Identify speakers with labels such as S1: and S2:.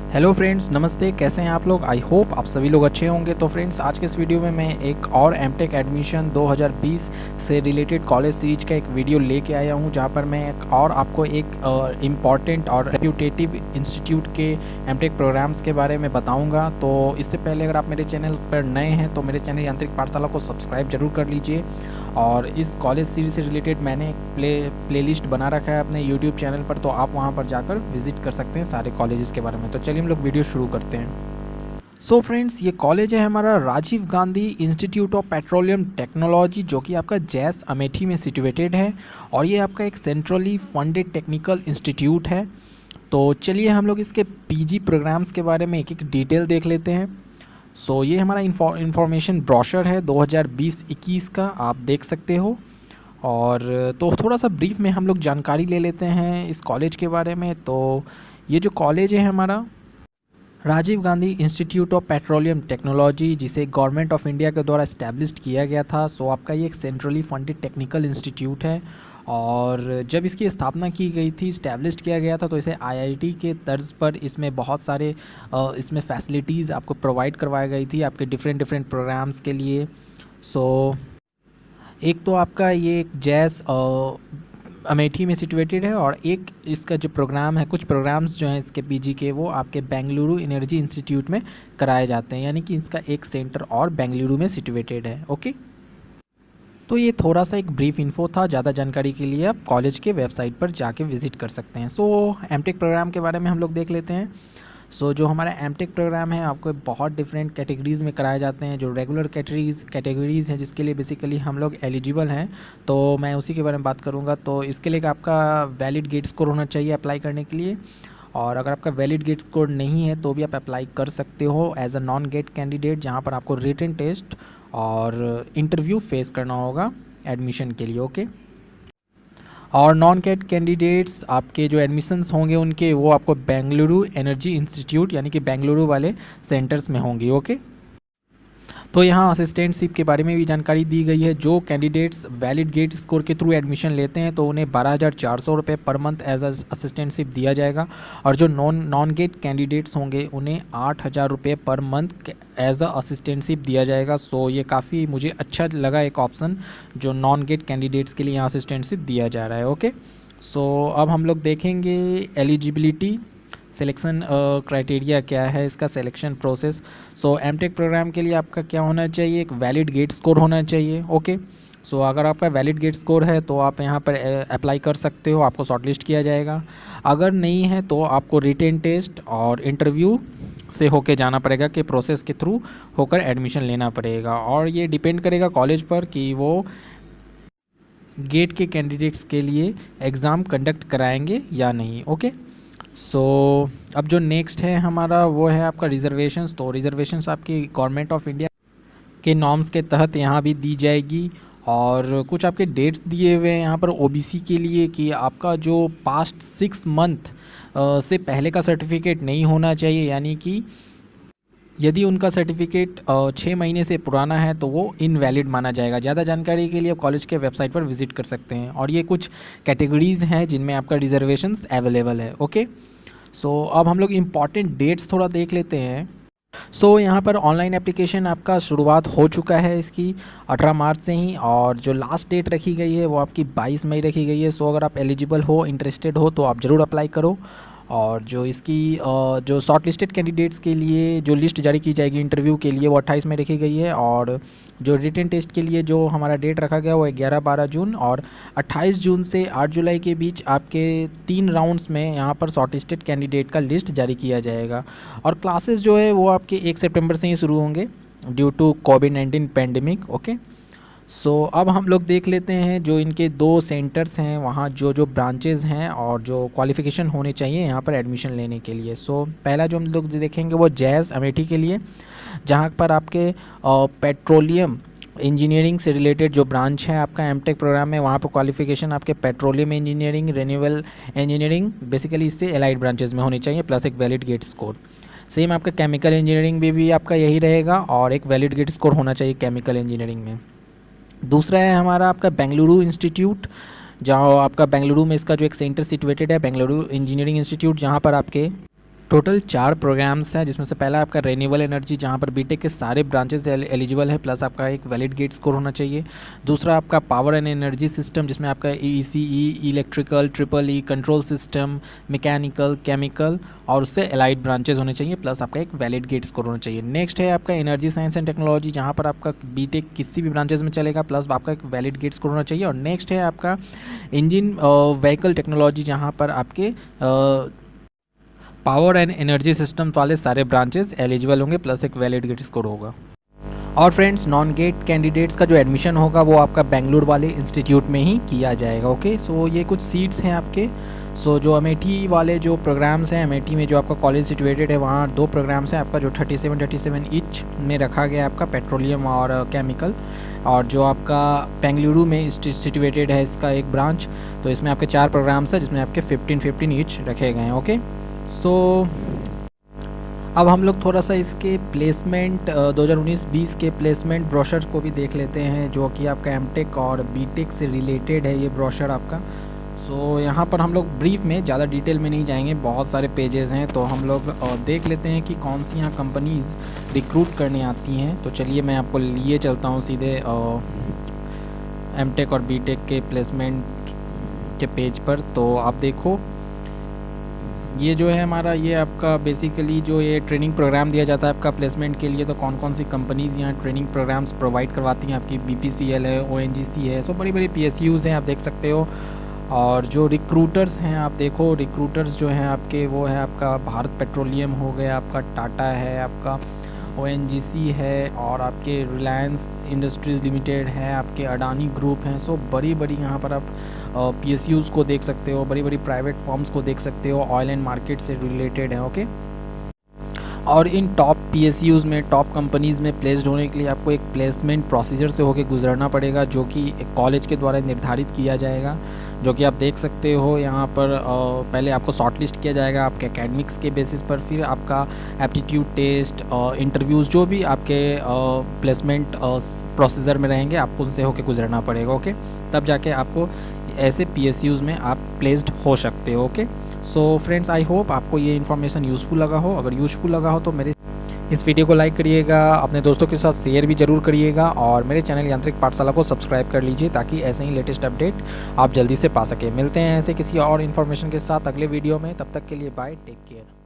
S1: Hello friends, नमस्ते। कैसे हैं आप लोग? आई होप आप सभी लोग अच्छे होंगे। तो फ्रेंड्स, आज के इस वीडियो में मैं एक और एमटेक एडमिशन 2020 से रिलेटेड कॉलेज सीरीज का एक वीडियो लेके आया हूं, जहां पर मैं आपको एक इम्पॉर्टेंट और रेप्यूटेटिव इंस्टीट्यूट के एमटेक प्रोग्राम्स के बारे में बताऊंगा। तो इससे पहले अगर आप मेरे चैनल पर नए हैं तो मेरे चैनल यांत्रिक पाठशाला को सब्सक्राइब जरूर कर लीजिए। और इस कॉलेज सीरीज से रिलेटेड मैंने एक प्लेलिस्ट बना रखा है अपने यूट्यूब चैनल पर, तो आप वहाँ पर जाकर विजिट कर सकते हैं सारे कॉलेजेस के बारे में। तो चलिए हम लोग वीडियो शुरू करते हैं। सो फ्रेंड्स, ये कॉलेज है हमारा Rajiv Gandhi Institute of Petroleum Technology, जो कि आपका जैस अमेठी में सिचुएटेड है। और ये आपका एक सेंट्रली फंडेड टेक्निकल इंस्टीट्यूट है। तो चलिए हम लोग इसके पीजी प्रोग्राम्स के बारे में एक एक डिटेल देख लेते हैं। सो ये हमारा इंफॉर्मेशन ब्रोशर है 2020-21 का, आप देख सकते हो। और तो थोड़ा सा ब्रीफ में हम लोग जानकारी ले लेते हैं इस कॉलेज के बारे में। तो ये जो कॉलेज है हमारा Rajiv Gandhi Institute of Petroleum Technology, जिसे गवर्नमेंट ऑफ इंडिया के द्वारा इस्टेब्लिश्ड किया गया था। सो आपका ये एक सेंट्रली फंडेड टेक्निकल इंस्टीट्यूट है। और जब इसकी स्थापना की गई थी, इस्टेब्लिश्ड किया गया था, तो इसे आईआईटी के तर्ज पर इसमें बहुत सारे इसमें फैसिलिटीज़ आपको प्रोवाइड करवाई गई थी आपके डिफरेंट प्रोग्राम्स के लिए। सो एक तो आपका ये एक जैस अमेठी में सिचुएटेड है, और एक इसका जो प्रोग्राम है, कुछ प्रोग्राम्स जो हैं इसके पीजी के, वो आपके बेंगलुरु एनर्जी इंस्टीट्यूट में कराए जाते हैं। यानी कि इसका एक सेंटर और बेंगलुरु में सिचुएटेड है। ओके, तो ये थोड़ा सा एक ब्रीफ इन्फो था। ज़्यादा जानकारी के लिए आप कॉलेज के वेबसाइट पर जाके विजिट कर सकते हैं। सो एमटेक प्रोग्राम के बारे में हम लोग देख लेते हैं। सो जो हमारा एमटेक प्रोग्राम है, आपको बहुत डिफरेंट कैटेगरीज़ में कराए जाते हैं। जो रेगुलर कैटेगरीज़ हैं, जिसके लिए बेसिकली हम लोग एलिजिबल हैं, तो मैं उसी के बारे में बात करूँगा। तो इसके लिए आपका वैलिड गेट स्कोर होना चाहिए अप्लाई करने के लिए। और अगर आपका वैलिड गेट स्कोर नहीं है तो भी आप अप्लाई कर सकते हो as a non GATE candidate, जहाँ पर आपको रिटन टेस्ट और इंटरव्यू फेस करना होगा एडमिशन के लिए। ओके, और नॉन कैट कैंडिडेट्स आपके जो एडमिशन्स होंगे उनके, वो आपको बेंगलुरु एनर्जी इंस्टीट्यूट यानी कि बेंगलुरु वाले सेंटर्स में होंगी। ओके, तो यहाँ असिस्टेंटशिप के बारे में भी जानकारी दी गई है। जो कैंडिडेट्स वैलिड गेट स्कोर के थ्रू एडमिशन लेते हैं, तो उन्हें 12,400 रुपये पर मंथ एज असिस्टेंटशिप दिया जाएगा। और जो नॉन गेट कैंडिडेट्स होंगे उन्हें 8,000 रुपये per month as a assistantship दिया जाएगा। सो ये काफ़ी मुझे अच्छा लगा एक ऑप्शन, जो नॉन गेट कैंडिडेट्स के लिए यहाँ असिस्टेंटशिप दिया जा रहा है। ओके, सो अब हम लोग देखेंगे एलिजिबिलिटी सिलेक्शन क्राइटेरिया क्या है, इसका सिलेक्शन प्रोसेस। सो एमटेक प्रोग्राम के लिए आपका क्या होना चाहिए, एक वैलिड गेट स्कोर होना चाहिए। ओके, सो अगर आपका वैलिड गेट स्कोर है तो आप यहाँ पर अप्लाई कर सकते हो, आपको शॉर्टलिस्ट किया जाएगा। अगर नहीं है तो आपको रिटेन टेस्ट और इंटरव्यू से होके जाना पड़ेगा, कि प्रोसेस के थ्रू होकर एडमिशन लेना पड़ेगा। और ये डिपेंड करेगा कॉलेज पर कि वो गेट के कैंडिडेट्स के लिए एग्ज़ाम कंडक्ट कराएंगे या नहीं। ओके, सो अब जो नेक्स्ट है हमारा, वो है आपका रिजर्वेशंस। तो रिजर्वेशंस आपकी गवर्नमेंट ऑफ इंडिया के नॉर्म्स के तहत यहाँ भी दी जाएगी। और कुछ आपके डेट्स दिए हुए हैं यहाँ पर ओबीसी के लिए, कि आपका जो पास्ट 6 मंथ से पहले का सर्टिफिकेट नहीं होना चाहिए। यानी कि यदि उनका सर्टिफिकेट 6 महीने से पुराना है तो वो इनवैलिड माना जाएगा। ज़्यादा जानकारी के लिए कॉलेज के वेबसाइट पर विजिट कर सकते हैं। और ये कुछ कैटेगरीज़ हैं जिनमें आपका रिजर्वेशंस अवेलेबल है। ओके, सो अब हम लोग इम्पॉर्टेंट डेट्स थोड़ा देख लेते हैं। सो यहाँ पर ऑनलाइन एप्लीकेशन आपका शुरुआत हो चुका है इसकी 18 मार्च से ही। और जो लास्ट डेट रखी गई है वो आपकी 22 मई रखी गई है। सो अगर आप एलिजिबल हो, इंटरेस्टेड हो, तो आप ज़रूर अप्लाई करो। और जो इसकी जो शॉर्ट लिस्टेड कैंडिडेट्स के लिए जो लिस्ट जारी की जाएगी इंटरव्यू के लिए, वो 28 में रखी गई है। और जो रिटन टेस्ट के लिए जो हमारा डेट रखा गया वो 11-12 जून, और 28 जून से 8 जुलाई के बीच आपके 3 राउंड्स में यहाँ पर शॉर्ट लिस्टेड कैंडिडेट का लिस्ट जारी किया जाएगा। और क्लासेस जो है वो आपके 1 सितंबर से ही शुरू होंगे ड्यू टू कोविड-19 पैंडेमिक। ओके, सो अब हम लोग देख लेते हैं जो इनके 2 सेंटर्स हैं, वहाँ जो ब्रांचेज़ हैं और जो क्वालिफ़िकेशन होने चाहिए यहाँ पर एडमिशन लेने के लिए। सो पहला जो हम लोग देखेंगे वो जैस अमेठी के लिए, जहाँ पर आपके पेट्रोलियम इंजीनियरिंग से रिलेटेड जो ब्रांच है आपका एमटेक प्रोग्राम में, वहाँ पर क्वालिफ़िकेशन आपके petroleum engineering, renewable engineering, basically इससे एलाइड ब्रांचेज में होनी चाहिए, प्लस एक वैलिड गेट स्कोर। सेम आपका केमिकल इंजीनियरिंग में भी आपका यही रहेगा, और एक वैलिड गेट स्कोर होना चाहिए केमिकल इंजीनियरिंग में। दूसरा है हमारा आपका बेंगलुरु इंस्टीट्यूट, जहाँ आपका बेंगलुरु में इसका जो एक सेंटर सिचुएटेड है, बेंगलुरु इंजीनियरिंग इंस्टीट्यूट, जहाँ पर आपके टोटल 4 प्रोग्राम्स हैं, जिसमें से पहला आपका रिन्यूएबल एनर्जी, जहाँ पर बीटेक के सारे ब्रांचेस एलिजिबल है, प्लस आपका एक वैलिड गेट स्कोर होना चाहिए। दूसरा आपका पावर एंड एनर्जी सिस्टम, जिसमें आपका ECE, electrical, triple E, control system, mechanical, chemical और उससे एलाइड ब्रांचेस होने चाहिए, प्लस आपका एक वैलिड गेट स्कोर होना चाहिए। नेक्स्ट है आपका एनर्जी साइंस एंड टेक्नोलॉजी, जहाँ पर आपका बीटेक किसी भी ब्रांचेस में चलेगा, प्लस आपका एक वैलिड गेट स्कोर होना चाहिए। और नेक्स्ट है आपका इंजन व्हीकल टेक्नोलॉजी, जहाँ पर आपके पावर एंड एनर्जी सिस्टम वाले सारे ब्रांचेस एलिजिबल होंगे, प्लस एक वैलिड गेट स्कोर होगा। और फ्रेंड्स, नॉन गेट कैंडिडेट्स का जो एडमिशन होगा वो आपका बेंगलुरु वाले इंस्टीट्यूट में ही किया जाएगा। ओके, सो ये कुछ सीट्स हैं आपके। सो जो अमेठी वाले जो प्रोग्राम्स हैं, अमेठी में जो आपका कॉलेज सिचुएटेड है, वहाँ 2 प्रोग्राम्स हैं आपका, जो 37 ईच में रखा गया है आपका, पेट्रोलियम और केमिकल। और जो आपका बेंगलुरु में सिचुएटेड है इसका एक ब्रांच, तो इसमें आपके 4 प्रोग्राम्स हैं, जिसमें आपके 15 ईच रखे गए हैं। ओके, सो अब हम लोग थोड़ा सा इसके प्लेसमेंट 2019-20 के प्लेसमेंट ब्रोशर को भी देख लेते हैं, जो कि आपका एमटेक और बीटेक से रिलेटेड है ये ब्रोशर आपका। सो यहाँ पर हम लोग ब्रीफ में ज़्यादा डिटेल में नहीं जाएंगे, बहुत सारे पेजेस हैं, तो हम लोग देख लेते हैं कि कौन सी यहाँ कंपनीज रिक्रूट करने आती हैं। तो चलिए मैं आपको लिए चलता हूँ सीधे एमटेक और बीटेक के प्लेसमेंट के पेज पर। तो आप देखो, ये जो है हमारा, ये आपका बेसिकली जो ये ट्रेनिंग प्रोग्राम दिया जाता है आपका प्लेसमेंट के लिए, तो कौन कौन सी कंपनीज़ यहाँ ट्रेनिंग प्रोग्राम्स प्रोवाइड करवाती हैं आपकी, बीपीसीएल है, ओएनजीसी है, तो बड़ी बड़ी पीएसयूज़ हैं, आप देख सकते हो। और जो रिक्रूटर्स हैं, आप देखो रिक्रूटर्स जो हैं आपके, वो है आपका भारत पेट्रोलियम हो गया, आपका टाटा है, आपका ओएनजीसी है, और आपके रिलायंस इंडस्ट्रीज़ लिमिटेड है, आपके अडानी ग्रुप हैं। सो बड़ी बड़ी यहाँ पर आप पीएसयूज़ को देख सकते हो, बड़ी बड़ी प्राइवेट फर्म्स को देख सकते हो, ऑयल एंड मार्केट से रिलेटेड है। ओके, और इन टॉप पीएसयूज़ में, टॉप कंपनीज़ में प्लेस्ड होने के लिए आपको एक प्लेसमेंट प्रोसीजर से होके गुजरना पड़ेगा, जो कि एक कॉलेज के द्वारा निर्धारित किया जाएगा, जो कि आप देख सकते हो यहाँ पर। पहले आपको शॉर्टलिस्ट किया जाएगा आपके एकेडमिक्स के बेसिस पर, फिर आपका एप्टीट्यूड टेस्ट, इंटरव्यूज़ जो भी आपके प्लेसमेंट प्रोसीजर में रहेंगे, आपको उनसे होके गुजरना पड़ेगा। ओके, तब जाके आपको ऐसे पीएसयूज़ में आप प्लेस्ड हो सकते हो। Okay, so friends, I hope आपको ये इन्फॉर्मेशन यूज़फुल लगा हो। अगर यूज़फुल लगा हो तो मेरे इस वीडियो को लाइक करिएगा, अपने दोस्तों के साथ शेयर भी ज़रूर करिएगा, और मेरे चैनल यांत्रिक पाठशाला को सब्सक्राइब कर लीजिए, ताकि ऐसे ही लेटेस्ट अपडेट आप जल्दी से पा सकें। मिलते हैं ऐसे किसी और इन्फॉर्मेशन के साथ अगले वीडियो में, तब तक के लिए बाय, टेक केयर।